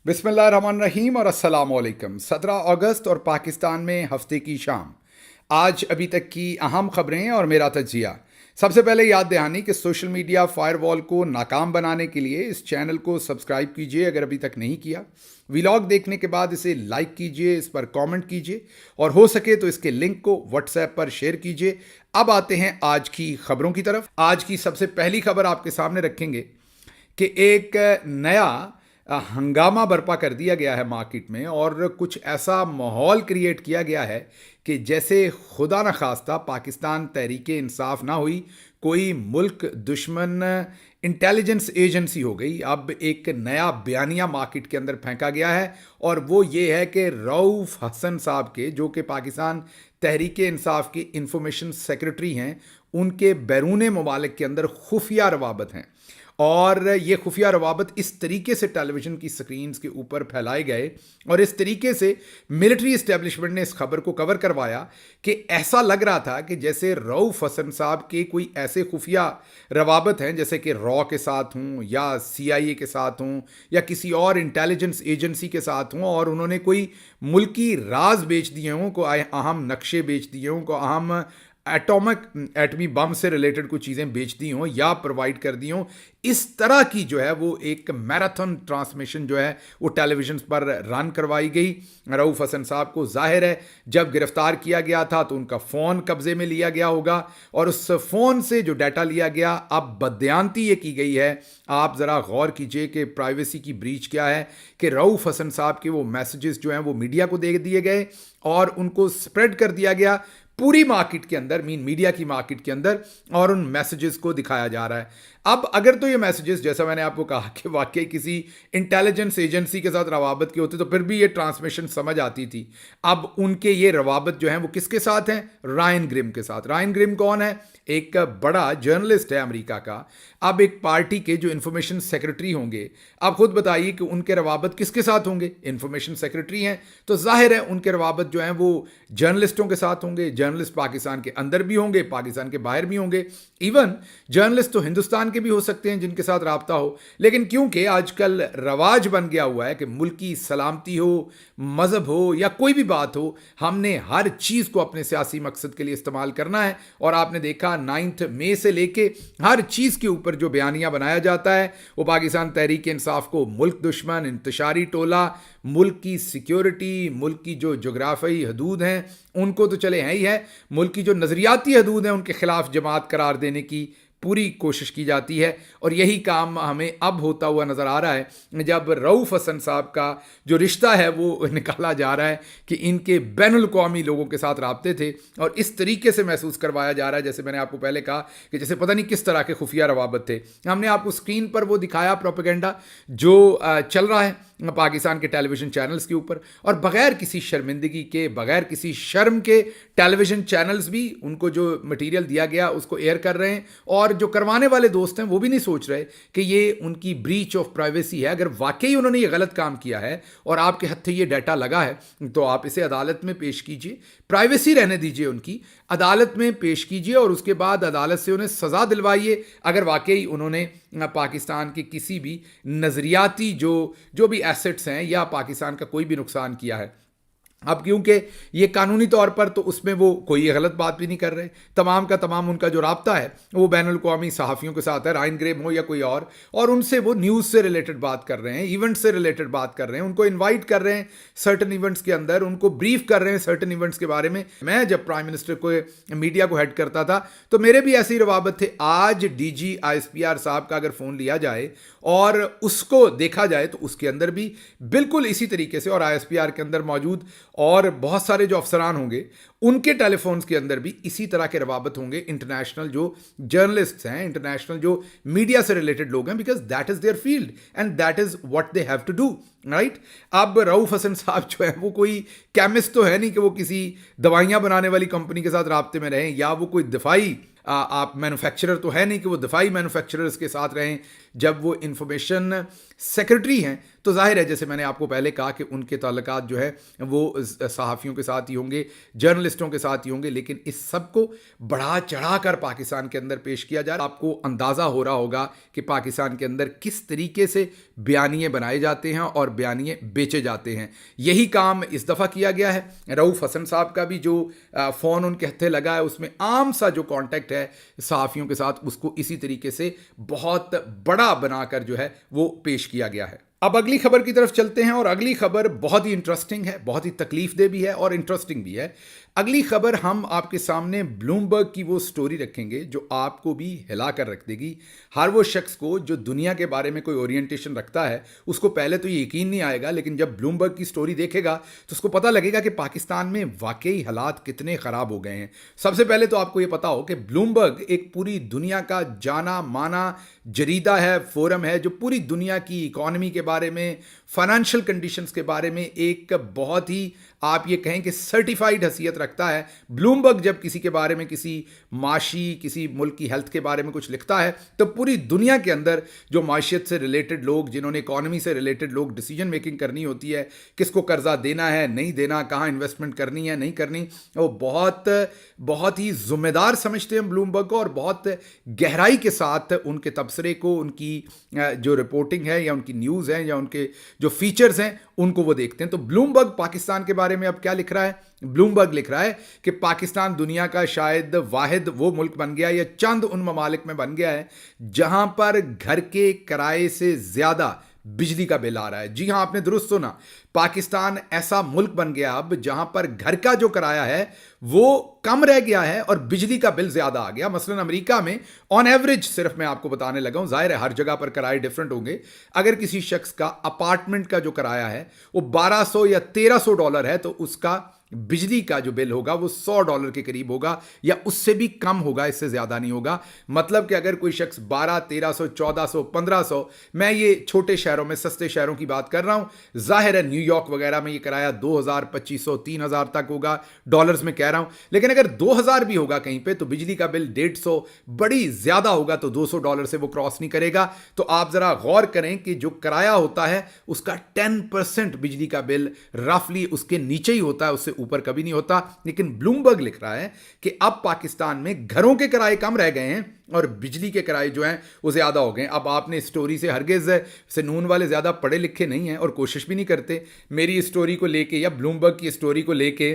बिस्मिल्लाहिर्रहमानिर्रहीम और अस्सलाम वालेकुम। 17 अगस्त और पाकिस्तान में हफ्ते की शाम। आज अभी तक की अहम खबरें और मेरा तजिया। सबसे पहले याद दहानी कि सोशल मीडिया फायरवॉल को नाकाम बनाने के लिए इस चैनल को सब्सक्राइब कीजिए अगर अभी तक नहीं किया। व्लॉग देखने के बाद इसे लाइक कीजिए, इस पर कमेंट कीजिए और हो सके तो इसके लिंक को व्हाट्सएप पर शेयर कीजिए। अब आते हैं आज की खबरों की तरफ। आज की सबसे पहली खबर आपके सामने रखेंगे कि एक नया हंगामा बर्पा कर दिया गया है मार्केट में और कुछ ऐसा माहौल क्रिएट किया गया है कि जैसे खुदा न खास्ता पाकिस्तान तहरीक इंसाफ ना हुई, कोई मुल्क दुश्मन इंटेलिजेंस एजेंसी हो गई। अब एक नया बयानिया मार्केट के अंदर फेंका गया है और वो ये है कि रऊफ हसन साहब के, जो कि पाकिस्तान तहरीक इंसाफ के इंफॉर्मेशन सेक्रेटरी हैं, उनके बैरून ममालिक के अंदर खुफिया रवाबत हैं और ये खुफिया रवाबत इस तरीके से टेलीविज़न की स्क्रीन्स के ऊपर फैलाए गए और इस तरीके से मिलिट्री इस्टेब्लिशमेंट ने इस खबर को कवर करवाया कि ऐसा लग रहा था कि जैसे रऊफ हसन साहब के कोई ऐसे खुफिया रवाबत हैं जैसे कि रॉ के साथ हों या CIA के साथ हों या किसी और इंटेलिजेंस एजेंसी के साथ हों और उन्होंने कोई मुल्की राज बेच दिए हों, को अहम नक्शे बेच दिए हों, को अहम एटमी बम से रिलेटेड कुछ चीज़ें बेच दी हों या प्रोवाइड कर दी हों। इस तरह की जो है वो एक मैराथन ट्रांसमिशन जो है वो टेलीविजन पर रन करवाई गई। रऊफ हसन साहब को जाहिर है जब गिरफ्तार किया गया था तो उनका फ़ोन कब्जे में लिया गया होगा और उस फ़ोन से जो डाटा लिया गया, अब बदयांती ये की गई है। आप ज़रा गौर कीजिए कि प्राइवेसी की ब्रीच क्या है कि रऊफ हसन साहब के वो मैसेजेस जो हैं वो मीडिया को दे दिए गए और उनको स्प्रेड कर दिया गया पूरी मार्केट के अंदर, मीडिया की मार्केट के अंदर, और उन मैसेजेस को दिखाया जा रहा है। अब अगर तो ये मैसेजेस, जैसा मैंने आपको कहा कि वाकई किसी इंटेलिजेंस एजेंसी के साथ रवाबत के होते तो फिर भी ये ट्रांसमिशन समझ आती थी। अब उनके ये रवाबत जो है वो किसके साथ हैं? रायन ग्रिम के साथ। रायन ग्रिम कौन है? एक बड़ा जर्नलिस्ट है अमेरिका का। अब एक पार्टी के जो इंफॉर्मेशन सेक्रेटरी होंगे, आप खुद बताइए कि उनके रवाबत किसके साथ होंगे? इंफॉर्मेशन सेक्रेटरी हैं तो जाहिर है उनके रवाबत जो हैं वो जर्नलिस्टों के साथ होंगे। जर्नलिस्ट पाकिस्तान के अंदर भी होंगे, पाकिस्तान के बाहर भी होंगे। इवन जर्नलिस्ट तो हिंदुस्तान के भी हो सकते हैं जिनके साथ राब्ता हो, लेकिन क्योंकि आजकल रवाज बन गया हुआ है कि मुल्क की सलामती हो, मज़हब हो या कोई भी बात हो, हमने हर चीज़ को अपने सियासी मकसद के लिए इस्तेमाल करना है। और आपने देखा 9 मई से लेके हर चीज़ के ऊपर जो बयानिया बनाया जाता है वो पाकिस्तान तहरीक इंसाफ को मुल्क दुश्मन, इंतशारी टोला, मुल्क की सिक्योरिटी, मुल्क की जो जोग्राफी हदूद हैं उनको तो चले हैं ही है, मुल्क की जो नज़रियाती हदूद हैं उनके खिलाफ जमात करार देने की पूरी कोशिश की जाती है। और यही काम हमें अब होता हुआ नज़र आ रहा है जब रऊफ हसन साहब का जो रिश्ता है वो निकाला जा रहा है कि इनके बैनुल अक़वामी लोगों के साथ राब्ते थे और इस तरीके से महसूस करवाया जा रहा है जैसे मैंने आपको पहले कहा कि जैसे पता नहीं किस तरह के खुफिया रवाबत थे। हमने आपको स्क्रीन पर वो दिखाया प्रोपेगेंडा जो चल रहा है पाकिस्तान के टेलीविज़न चैनल्स के ऊपर, और बग़ैर किसी शर्मिंदगी के, बग़ैर किसी शर्म के टेलीविज़न चैनल्स भी उनको जो मटेरियल दिया गया उसको एयर कर रहे हैं और जो करवाने वाले दोस्त हैं वो भी नहीं सोच रहे कि ये उनकी ब्रीच ऑफ प्राइवेसी है। अगर वाकई उन्होंने ये गलत काम किया है और आपके हत्थे ये डाटा लगा है तो आप इसे अदालत में पेश कीजिए, प्राइवेसी रहने दीजिए, उनकी अदालत में पेश कीजिए और उसके बाद अदालत से उन्हें सज़ा दिलवाइए अगर वाकई उन्होंने पाकिस्तान के किसी भी नज़रियाती जो भी एसेट्स हैं या पाकिस्तान का कोई भी नुकसान किया है। अब क्योंकि ये कानूनी तौर पर तो उसमें वो कोई गलत बात भी नहीं कर रहे, तमाम का तमाम उनका जो राब्ता है वो बैनुल अक़वामी सहाफ़ियों के साथ है, रायन ग्रेम हो या कोई और उनसे वो न्यूज़ से रिलेटेड बात कर रहे हैं, इवेंट्स से रिलेटेड बात कर रहे हैं, उनको इनवाइट कर रहे हैं सर्टन इवेंट्स के अंदर, उनको ब्रीफ कर रहे हैं सर्टन इवेंट्स के बारे में। मैं जब प्राइम मिनिस्टर को मीडिया को हेड करता था तो मेरे भी ऐसे ही रवाबत थे। आज DG ISPR साहब का अगर फ़ोन लिया जाए और उसको देखा जाए तो उसके अंदर भी बिल्कुल इसी तरीके से, और ISPR के अंदर मौजूद और बहुत सारे जो अफसरान होंगे उनके टेलीफोन्स के अंदर भी इसी तरह के रवाबत होंगे। इंटरनेशनल जो जर्नलिस्ट्स हैं, इंटरनेशनल जो मीडिया से रिलेटेड लोग हैं, because that is their field and that is what they have to do, right. अब रऊफ हसन साहब जो है वो कोई केमिस्ट तो है नहीं कि वो किसी दवाइयाँ बनाने वाली कंपनी के साथ राब्ते में रहें, या वो कोई दिफाई आप मैन्युफैक्चरर तो है नहीं कि वो दिफाई मैन्युफैक्चरर्स के साथ रहें। जब वो इंफॉर्मेशन सेक्रेटरी हैं, तो ज़ाहिर है जैसे मैंने आपको पहले कहा कि उनके ताल्लुकात जो है वो सहाफ़ियों के साथ ही होंगे, जर्नलिस्टों के साथ ही होंगे, लेकिन इस सब को बढ़ा चढ़ा कर पाकिस्तान के अंदर पेश किया जा रहा है। आपको अंदाज़ा हो रहा होगा कि पाकिस्तान के अंदर किस तरीके से बयानिए बनाए जाते हैं और बयानिए बेचे जाते हैं। यही काम इस दफ़ा किया गया है। रऊफ़ हसन साहब का भी जो फ़ोन उनके हत्थे लगा है, उसमें आम सा जो कॉन्टेक्ट है सहाफ़ियों के साथ, उसको इसी तरीके से बहुत बड़ा बनाकर जो है वो पेश किया गया है। अब अगली खबर की तरफ चलते हैं, और अगली खबर बहुत ही इंटरेस्टिंग है, बहुत ही तकलीफ भी है और इंटरेस्टिंग भी है। अगली खबर हम आपके सामने ब्लूमबर्ग की वो स्टोरी रखेंगे जो आपको भी हिला कर रख देगी। हर वो शख्स को जो दुनिया के बारे में कोई ओरिएंटेशन रखता है, उसको पहले तो ये यकीन नहीं आएगा, लेकिन जब ब्लूमबर्ग की स्टोरी देखेगा तो उसको पता लगेगा कि पाकिस्तान में वाकई हालात कितने ख़राब हो गए हैं। सबसे पहले तो आपको ये पता हो कि ब्लूमबर्ग एक पूरी दुनिया का जाना माना जरीदा है, फोरम है, जो पूरी दुनिया की इकॉनमी के बारे में, फाइनेंशियल कंडीशंस के बारे में एक बहुत ही, आप ये कहें कि सर्टिफाइड हैसियत रखता है। ब्लूमबर्ग जब किसी के बारे में, किसी माशी, किसी मुल्क की हेल्थ के बारे में कुछ लिखता है, तो पूरी दुनिया के अंदर जो माशियत से रिलेटेड लोग, जिन्होंने इकॉनमी से रिलेटेड लोग डिसीजन मेकिंग करनी होती है, किसको कर्जा देना है नहीं देना, कहाँ इन्वेस्टमेंट करनी है नहीं करनी, वो बहुत ही ज़िम्मेदार समझते हैं ब्लूमबर्ग को, और बहुत गहराई के साथ उनके तबसरे को, उनकी जो रिपोर्टिंग है या उनकी न्यूज़ है या उनके जो फीचर्स हैं, उनको वो देखते हैं। तो ब्लूमबर्ग पाकिस्तान के बारे में अब क्या लिख रहा है? ब्लूमबर्ग लिख रहा है कि पाकिस्तान दुनिया का शायद वाहिद वो मुल्क बन गया, या चंद उन ममालिक में बन गया है जहां पर घर के किराए से ज़्यादा बिजली का बिल आ रहा है। जी हां, आपने दुरुस्त सुना, पाकिस्तान ऐसा मुल्क बन गया अब जहां पर घर का जो किराया है वो कम रह गया है और बिजली का बिल ज्यादा आ गया। मसलन अमेरिका में ऑन एवरेज, सिर्फ मैं आपको बताने लगा हूं, जाहिर है हर जगह पर किराए डिफरेंट होंगे, अगर किसी शख्स का अपार्टमेंट का जो किराया है वो $1200 या $1300 है, तो उसका बिजली का जो बिल होगा वो $100 के करीब होगा, या उससे भी कम होगा, इससे ज़्यादा नहीं होगा। मतलब कि अगर कोई शख्स 1200, 1300, 1400, 1500, मैं ये छोटे शहरों में, सस्ते शहरों की बात कर रहा हूँ, ज़ाहिर है न्यूयॉर्क वगैरह में ये किराया 2000, 2500, 3000 तक होगा, डॉलर्स में कह रहा हूँ। लेकिन अगर 2000 भी होगा कहीं पे, तो बिजली का बिल 150, बड़ी ज़्यादा होगा तो $200 से वो क्रॉस नहीं करेगा। तो आप ज़रा गौर करें कि जो किराया होता है उसका 10% बिजली का बिल रफली उसके नीचे ही होता है, उससे ऊपर कभी नहीं होता। लेकिन ब्लूमबर्ग लिख रहा है कि अब पाकिस्तान में घरों के किराए कम रह गए हैं और बिजली के किराए जो हैं वो ज़्यादा हो गए। अब आपने स्टोरी से हरगिज़ से नून वाले ज़्यादा पढ़े लिखे नहीं हैं और कोशिश भी नहीं करते मेरी स्टोरी को लेके या ब्लूमबर्ग की स्टोरी को लेके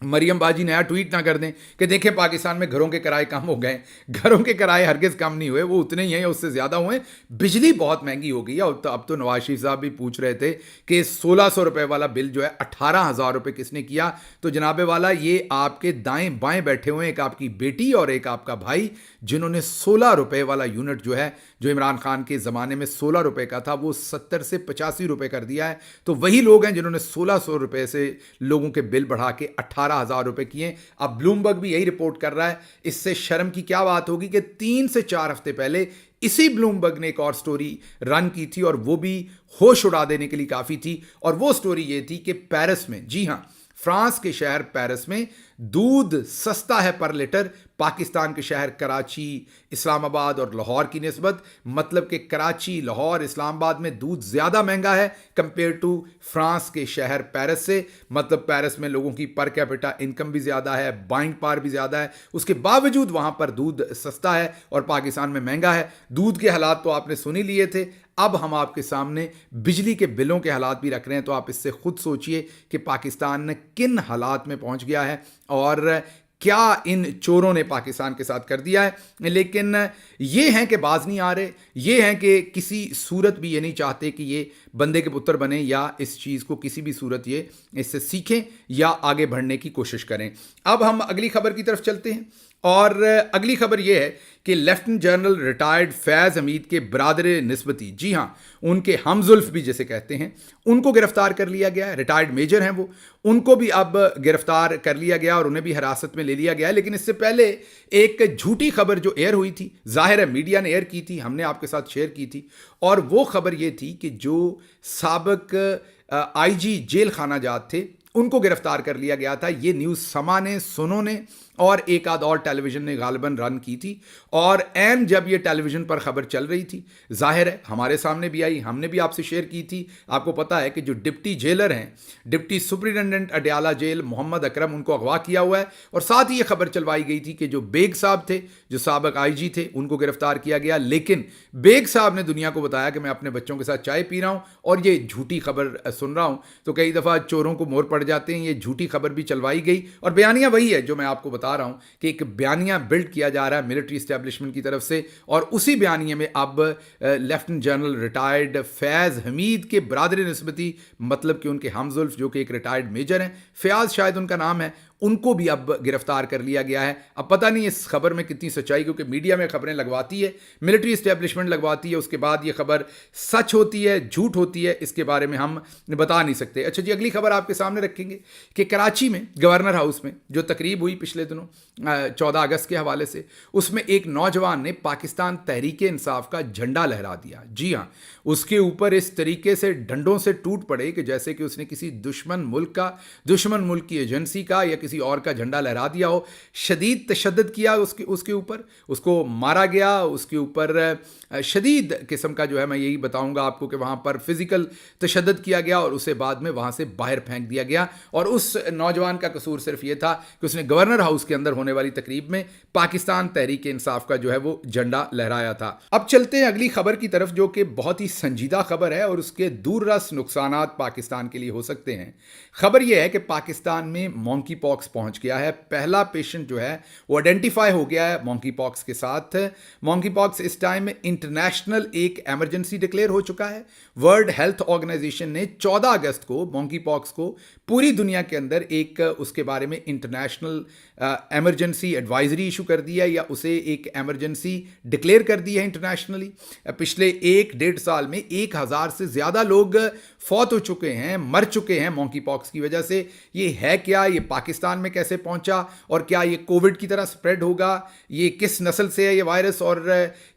मरियम बाजी नया ट्वीट ना कर दें कि देखें पाकिस्तान में घरों के किराए कम हो गए। घरों के किराए हरगिज़ कम नहीं हुए, वो उतने ही हैं या उससे ज़्यादा हुए। बिजली बहुत महंगी हो गई है। और अब तो नवाज शरीफ साहब भी पूछ रहे थे कि 1600 रुपये वाला बिल जो है 18,000 रुपये किसने किया। तो जनाबे वाला, ये आपके दाएं बाएं बैठे हुए, एक आपकी बेटी और एक आपका भाई, जिन्होंने 16 रुपये वाला यूनिट जो है, जो इमरान खान के ज़माने में 16 रुपये का था, वो 70 से 85 रुपये कर दिया है। तो वही लोग हैं जिन्होंने 1600 रुपये से लोगों के बिल बढ़ा के 18,000 रुपये किए। अब ब्लूमबर्ग भी यही रिपोर्ट कर रहा है। इससे शर्म की क्या बात होगी कि 3 से 4 हफ्ते पहले इसी ब्लूमबर्ग ने एक और स्टोरी रन की थी, और वो भी होश उड़ा देने के लिए काफ़ी थी। और वो स्टोरी ये थी कि पेरिस में, जी हाँ, फ्रांस के शहर पेरिस में दूध सस्ता है पर लीटर पाकिस्तान के शहर कराची, इस्लामाबाद और लाहौर की निस्बत। मतलब कि कराची, लाहौर, इस्लामाबाद में दूध ज़्यादा महंगा है कंपेयर टू फ्रांस के शहर पेरिस से। मतलब पेरिस में लोगों की पर कैपिटा इनकम भी ज़्यादा है, बाइंग पावर भी ज़्यादा है, उसके बावजूद वहाँ पर दूध सस्ता है और पाकिस्तान में महंगा है। दूध के हालात तो आपने सुन ही लिए थे। अब हम आपके सामने बिजली के बिलों के हालात भी रख रहे हैं, तो आप इससे खुद सोचिए कि पाकिस्तान किन हालात में पहुंच गया है और क्या इन चोरों ने पाकिस्तान के साथ कर दिया है। लेकिन ये हैं कि बाज नहीं आ रहे, ये हैं कि किसी सूरत भी ये नहीं चाहते कि ये बंदे के पुत्र बने, या इस चीज़ को किसी भी सूरत ये इससे सीखें या आगे बढ़ने की कोशिश करें। अब हम अगली खबर की तरफ चलते हैं, और अगली खबर यह है कि लेफ्टिनेंट जनरल रिटायर्ड फैज़ हमीद के बरादर निस्बती, जी हाँ, उनके हमजुल्फ भी जैसे कहते हैं, उनको गिरफ्तार कर लिया गया है। रिटायर्ड मेजर हैं वो, उनको भी अब गिरफ्तार कर लिया गया और उन्हें भी हिरासत में ले लिया गया है। लेकिन इससे पहले एक झूठी खबर जो एयर हुई थी, जाहिर है मीडिया ने एयर की थी, हमने आपके साथ शेयर की थी, और वो खबर ये थी कि जो साबिक आईजी जेल खाना जात थे, उनको गिरफ्तार कर लिया गया था। ये न्यूज़ समा ने, सुनो ने और एक आध और टेलीविज़न ने गालिबन रन की थी। और एन जब ये टेलीविज़न पर ख़बर चल रही थी, ज़ाहिर है हमारे सामने भी आई, हमने भी आपसे शेयर की थी। आपको पता है कि जो डिप्टी जेलर हैं, deputy superintendent Adiala jail Mohammad Akram, उनको अगवा किया हुआ है। और साथ ही ये खबर चलवाई गई थी कि जो बेग साहब थे, जो साबिक आईजी थे, उनको गिरफ्तार किया गया। लेकिन बेग साहब ने दुनिया को बताया कि मैं अपने बच्चों के साथ चाय पी रहा हूँ और ये झूठी खबर सुन रहा हूँ। तो कई दफ़ा चोरों को मोर पड़ जाते हैं, ये झूठी खबर भी चलवाई गई। और बयानिया वही है जो मैं आपको बता रहा हूँ कि एक बयानिया बिल्ड किया जा रहा है मिलिट्री इस्टेब्लिशमेंट की तरफ से। और उसी बयानिया में अब लेफ्टिनेंट जनरल रिटायर्ड फैज़ हमीद के बरादर निस्बती, मतलब कि उनके हमजुल्फ जो कि एक रिटायर्ड मेजर हैं, फयाज शायद उनका नाम है, उनको भी अब गिरफ्तार कर लिया गया है। अब पता नहीं इस खबर में कितनी सच्चाई, क्योंकि मीडिया में खबरें लगवाती है, मिलिट्री इस्टेब्लिशमेंट लगवाती है, उसके बाद ये खबर सच होती है झूठ होती है, इसके बारे में हम बता नहीं सकते। अच्छा जी, अगली खबर आपके सामने रखेंगे कि कराची में गवर्नर हाउस में जो तकरीब हुई पिछले दिनों 14 अगस्त के हवाले से, उसमें एक नौजवान ने पाकिस्तान तहरीक इंसाफ का झंडा लहरा दिया। जी हाँ, उसके ऊपर इस तरीके से डंडों से टूट पड़े कि जैसे कि उसने किसी दुश्मन मुल्क की एजेंसी का या किसी और का झंडा लहरा दिया हो। शदीद तशद्दुद किया उसके ऊपर, उसको मारा गया, उसके ऊपर शदीद किस्म का जो है, मैं यही बताऊंगा आपको कि वहाँ पर फिजिकल तशद्दुद किया गया और उसे बाद में वहाँ से बाहर फेंक दिया गया। और उस नौजवान का कसूर सिर्फ ये था कि उसने गवर्नर हाउस के अंदर होने वाली तकरीब में पाकिस्तान तहरीक इंसाफ का जो है वो झंडा लहराया था। अब चलते हैं अगली खबर की तरफ, जो कि बहुत ही संजीदा खबर है और उसके दूररस नुकसानात पाकिस्तान के लिए हो सकते हैं। खबर यह है कि पाकिस्तान में मॉन्की पॉक्स पहुंच गया है। पहला पेशेंट जो है वो आइडेंटिफाई हो गया है मॉन्की पॉक्स के साथ। मॉन्की पॉक्स इस टाइम में इंटरनेशनल एक इमरजेंसी डिक्लेयर हो चुका है। वर्ल्ड हेल्थ ऑर्गेनाइजेशन ने 14 अगस्त को मॉन्की पॉक्स को पूरी दुनिया के अंदर एक उसके बारे में इंटरनेशनल इमरजेंसी एडवाइजरी इशू कर दी है, या उसे एक इमरजेंसी डिक्लेयर कर दी है इंटरनेशनली। पिछले 1-1.5 साल में 1000 से ज़्यादा लोग फौत हो चुके हैं, मर चुके हैं मॉन्की पॉक्स की वजह से। ये है क्या, ये पाकिस्तान में कैसे पहुंचा, और क्या ये कोविड की तरह स्प्रेड होगा, ये किस नस्ल से है ये वायरस और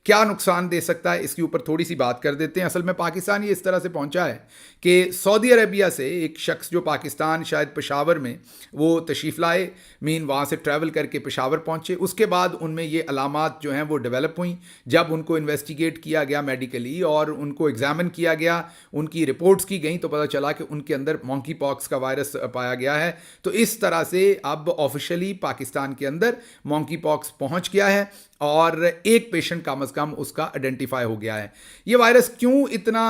क्या नुकसान दे सकता है, इसके ऊपर थोड़ी सी बात कर देते हैं। असल में पाकिस्तान ये इस तरह से पहुंचा है कि सऊदी अरेबिया से एक शख्स जो पाकिस्तान शायद पेशावर में वो तशरीफ़ लाए, वहाँ से ट्रैवल करके पेशावर पहुंचे। उसके बाद उनमें ये अलामात जो हैं वो डेवलप हुई। जब उनको इन्वेस्टिगेट किया गया मेडिकली और उनको एग्जामिन किया गया, उनकी रिपोर्ट्स की गई, तो पता चला कि उनके अंदर मॉन्की पॉक्स का वायरस पाया गया है। तो इस तरह से अब ऑफिशियली पाकिस्तान के अंदर मॉन्की पॉक्स पहुंच गया है और एक पेशेंट कम अज़ कम उसका आइडेंटिफाई हो गया है। ये वायरस क्यों इतना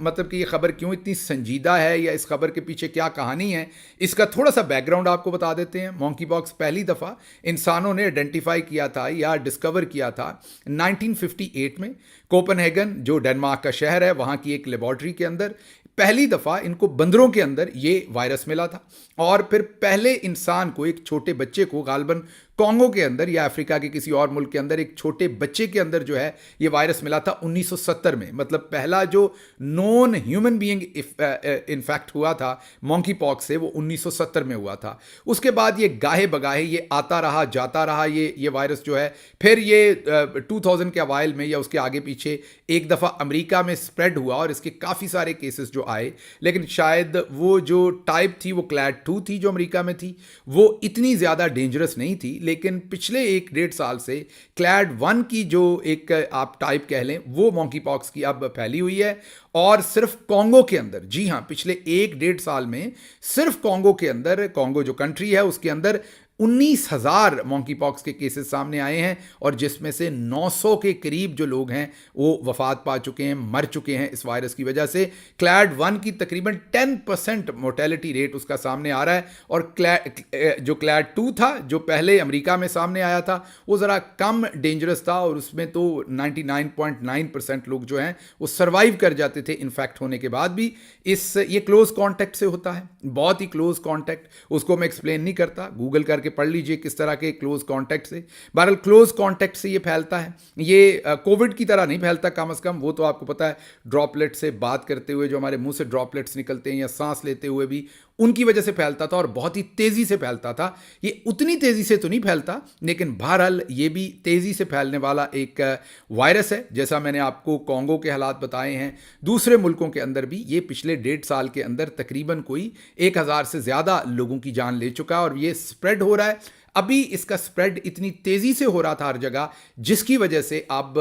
मतलब कि ये खबर क्यों इतनी संजीदा है, या इस खबर के पीछे क्या कहानी है, इसका थोड़ा सा बैकग्राउंड आपको बता देते हैं। मॉन्की पॉक्स पहली दफ़ा इंसानों ने आइडेंटिफाई किया था या डिस्कवर किया था 1958 में कोपेनहेगन, जो डेनमार्क का शहर है, वहाँ की एक लेबॉर्ट्री के अंदर पहली दफ़ा इनको बंदरों के अंदर ये वायरस मिला था। और फिर पहले इंसान को, एक छोटे बच्चे को, गालबन कॉन्गो के अंदर या अफ्रीका के किसी और मुल्क के अंदर एक छोटे बच्चे के अंदर जो है ये वायरस मिला था 1970 में। मतलब पहला जो नॉन ह्यूमन बीइंग इन्फेक्ट हुआ था मॉन्की पॉक्स से वो 1970 में हुआ था। उसके बाद ये गाहे बगाहे ये आता रहा जाता रहा ये वायरस जो है। फिर ये 2000 के अवाइल में या उसके आगे पीछे एक दफ़ा अमेरिका में स्प्रेड हुआ और इसके काफ़ी सारे केसेस जो आए, लेकिन शायद वो जो टाइप थी वो क्लैड 2 थी जो अमेरिका में थी, वो इतनी ज़्यादा डेंजरस नहीं थी। लेकिन पिछले 1-1.5 साल से क्लैड 1 की जो एक आप टाइप कह लें वो मॉन्की पॉक्स की अब फैली हुई है। और सिर्फ कॉन्गो के अंदर, जी हाँ, पिछले 1-1.5 साल में सिर्फ कॉन्गो के अंदर, कॉन्गो जो कंट्री है उसके अंदर 19,000 मॉन्की पॉक्स के केसेस सामने आए हैं और जिसमें से 900 के करीब जो लोग हैं वो वफात पा चुके हैं, मर चुके हैं इस वायरस की वजह से। क्लैड 1 की तकरीबन 10% मोर्टेलिटी रेट उसका सामने आ रहा है। और जो क्लैड 2 था जो पहले अमेरिका में सामने आया था वो ज़रा कम डेंजरस था और उसमें तो 99.9% लोग जो हैं वो सर्वाइव कर जाते थे इन्फेक्ट होने के बाद भी। ये क्लोज कॉन्टैक्ट से होता है, बहुत ही क्लोज कॉन्टैक्ट, उसको मैं एक्सप्लेन नहीं करता, गूगल करके पढ़ लीजिए किस तरह के क्लोज कॉन्टैक्ट से। बहरहाल क्लोज कॉन्टैक्ट से ये फैलता है। ये कोविड की तरह नहीं फैलता कम अज़ कम, वो तो आपको पता है ड्रॉपलेट से बात करते हुए जो हमारे मुंह से ड्रॉपलेट्स निकलते हैं या सांस लेते हुए भी उनकी वजह से फैलता था और बहुत ही तेज़ी से फैलता था। ये उतनी तेज़ी से तो नहीं फैलता, लेकिन बहरहाल ये भी तेज़ी से फैलने वाला एक वायरस है। जैसा मैंने आपको कॉन्गो के हालात बताए हैं, दूसरे मुल्कों के अंदर भी ये पिछले 1.5 साल के अंदर तकरीबन कोई 1000 से ज़्यादा लोगों की जान ले चुका है और ये स्प्रेड हो رہا ہے. ابھی اس کا سپریڈ اتنی تیزی سے ہو رہا تھا ہر جگہ, جس کی وجہ سے اب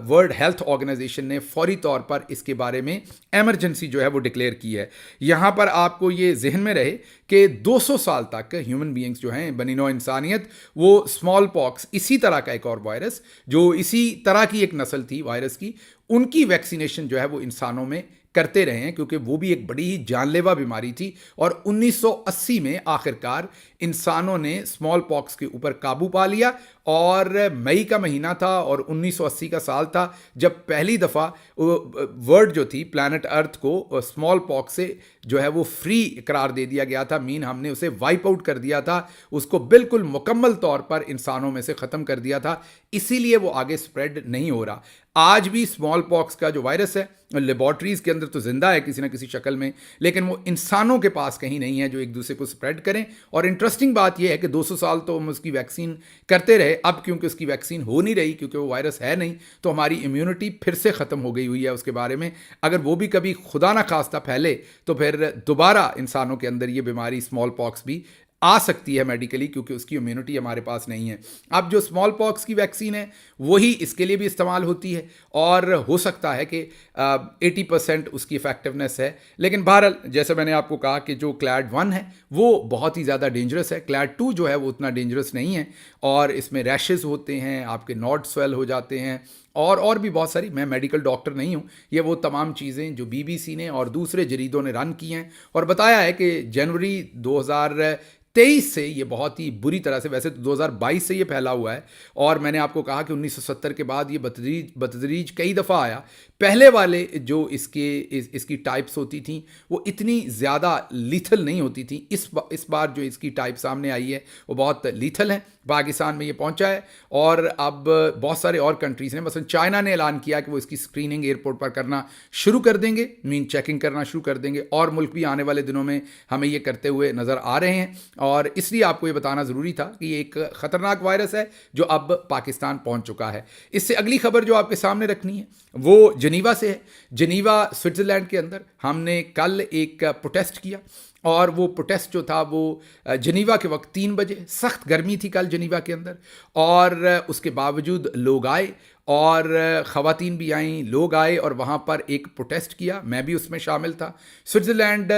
ورلڈ ہیلتھ آرگنائزیشن نے فوری طور پر اس کے بارے میں ایمرجنسی جو ہے وہ ڈکلیئر کی ہے. یہاں پر آپ کو یہ ذہن میں رہے کہ 200 سال تک ہیومن بینگز جو ہیں, بنی نوع انسانیت, وہ اسمال پاکس, اسی طرح کا ایک اور وائرس جو اسی طرح کی ایک نسل تھی وائرس کی, ان کی ویکسینیشن جو ہے وہ انسانوں میں کرتے رہے ہیں, کیونکہ وہ بھی ایک بڑی ہی جان لیوا بیماری تھی. اور 1980 میں آخرکار انسانوں نے اسمال پاکس کے اوپر قابو پا لیا, اور مئی کا مہینہ تھا اور 1980 کا سال تھا جب پہلی دفعہ ورلڈ جو تھی, پلانٹ ارتھ کو اسمال پاکس سے جو ہے وہ فری قرار دے دیا گیا تھا. ہم نے اسے وائپ آؤٹ کر دیا تھا, اس کو بالکل مکمل طور پر انسانوں میں سے ختم کر دیا تھا. اسی لیے وہ آگے سپریڈ نہیں ہو رہا. آج بھی اسمال پاکس کا جو وائرس ہے لیبارٹریز کے اندر تو زندہ ہے کسی نہ کسی شکل میں, لیکن وہ انسانوں کے پاس کہیں نہیں ہے جو ایک دوسرے کو سپریڈ کریں. اور انٹرسٹنگ بات یہ ہے کہ 200 سال تو ہم اس کی ویکسین کرتے رہے, اب کیونکہ اس کی ویکسین ہو نہیں رہی, کیونکہ وہ وائرس ہے نہیں, تو ہماری امیونٹی پھر سے ختم ہو گئی ہوئی ہے اس کے بارے میں. اگر وہ بھی کبھی خدا نہ خواستہ پھیلے تو پھر دوبارہ انسانوں کے اندر یہ بیماری اسمال پاکس بھی آ سکتی ہے میڈیکلی, کیونکہ اس کی امیونٹی ہمارے پاس نہیں ہے. اب جو اسمال پاکس کی ویکسین ہے وہی اس کے لیے بھی استعمال ہوتی ہے, اور ہو سکتا ہے کہ 80% اس کی افیکٹونیس ہے. لیکن بہرحال جیسے میں نے آپ کو کہا کہ جو کلیڈ 1 ہے وہ بہت ہی زیادہ ڈینجرس ہے, کلیڈ 2 جو ہے وہ اتنا ڈینجرس نہیں ہے, اور اس میں ریشز ہوتے ہیں, آپ کے نوڈ سویل ہو جاتے ہیں, اور بھی بہت ساری. میں میڈیکل ڈاکٹر نہیں ہوں, یہ وہ تمام چیزیں جو BBC نے اور دوسرے جریدوں نے رن کی ہیں اور بتایا ہے کہ جنوری 2023 سے یہ بہت ہی بری طرح سے, ویسے تو 2022 سے یہ پھیلا ہوا ہے, اور میں نے آپ کو کہا کہ 1970 کے بعد یہ بتدریج کئی دفعہ آیا. پہلے والے جو اس کی ٹائپس ہوتی تھیں وہ اتنی زیادہ لیتھل نہیں ہوتی تھیں. اس بار جو اس کی ٹائپ سامنے آئی ہے وہ بہت لیتھل ہیں. پاکستان میں یہ پہنچا ہے, اور اب بہت سارے اور کنٹریز نے, مثلا چائنا نے اعلان کیا کہ وہ اس کی اسکریننگ ایئرپورٹ پر کرنا شروع کر دیں گے, چیکنگ کرنا شروع کر دیں گے, اور ملک بھی آنے والے دنوں میں ہمیں یہ کرتے ہوئے نظر آ رہے ہیں. اور اس لیے آپ کو یہ بتانا ضروری تھا کہ یہ ایک خطرناک وائرس ہے جو اب پاکستان پہنچ چکا ہے. اس سے اگلی خبر جو آپ کے سامنے رکھنی ہے وہ جنیوا سے ہے. جنیوا سوئٹزرلینڈ کے اندر ہم نے کل ایک پروٹیسٹ کیا, اور وہ پروٹیسٹ جو تھا وہ جنیوا کے وقت 3 بجے, سخت گرمی تھی کل جنیوا کے اندر, اور اس کے باوجود لوگ آئے, اور خواتین بھی آئیں, لوگ آئے اور وہاں پر ایک پروٹیسٹ کیا. میں بھی اس میں شامل تھا. سوئٹزرلینڈ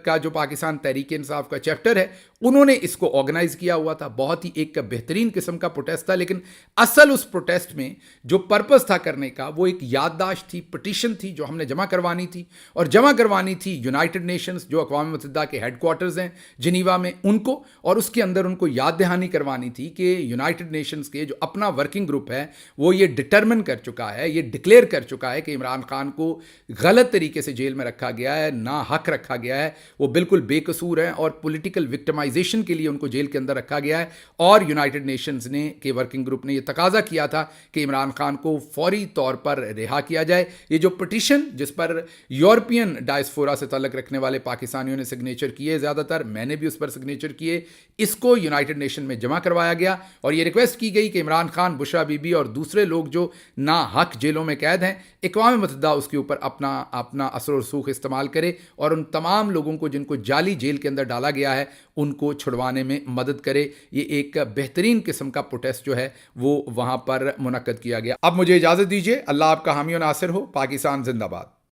کا جو پاکستان تحریک انصاف کا چیپٹر ہے انہوں نے اس کو آرگنائز کیا ہوا تھا. بہت ہی ایک بہترین قسم کا پروٹیسٹ تھا, لیکن اصل اس پروٹیسٹ میں جو پرپس تھا کرنے کا وہ ایک یادداشت تھی, پٹیشن تھی جو ہم نے جمع کروانی تھی, اور جمع کروانی تھی یونائٹڈ نیشنز جو اقوام متحدہ کے ہیڈ کوارٹرز ہیں جنیوا میں ان کو, اور اس کے اندر ان کو یاد دہانی کروانی تھی کہ یونائٹڈ نیشنز کے جو اپنا ورکنگ گروپ ہے وہ یہ ڈٹرمن کر چکا ہے, یہ ڈکلیئر کر چکا ہے کہ عمران خان کو غلط طریقے سے جیل میں رکھا گیا ہے, نا حق رکھا گیا ہے, وہ بالکل بے قصور ہیں, اور پولیٹیکل وکٹمائزیشن کے لیے ان کو جیل کے اندر رکھا گیا ہے. اور یونائٹڈ نیشنز نے کے ورکنگ گروپ نے یہ تقاضا کیا تھا کہ عمران خان کو فوری طور پر رہا کیا جائے. یہ جو پٹیشن جس پر یورپین ڈائسفورا سے تعلق رکھنے والے پاکستانیوں نے سگنیچر کیے, زیادہ تر میں نے بھی اس پر سگنیچر کیے, اس کو یونائٹڈ نیشن میں جمع کروایا گیا, اور یہ ریکویسٹ کی گئی کہ عمران خان, بشرا بی بی اور دوسرے لوگ جو نا حق جیلوں میں قید ہیں, اقوام متحدہ اس کے اوپر اپنا اثر و رسوخ استعمال کرے, اور ان تمام لوگوں کو جن کو جعلی جیل کے اندر ڈالا گیا ہے ان کو چھڑوانے میں مدد کرے. یہ ایک بہترین قسم کا پروٹیسٹ جو ہے وہ وہاں پر منعقد کیا گیا. اب مجھے اجازت دیجیے. اللہ آپ کا حامی و ناصر ہو. پاکستان زندہ باد.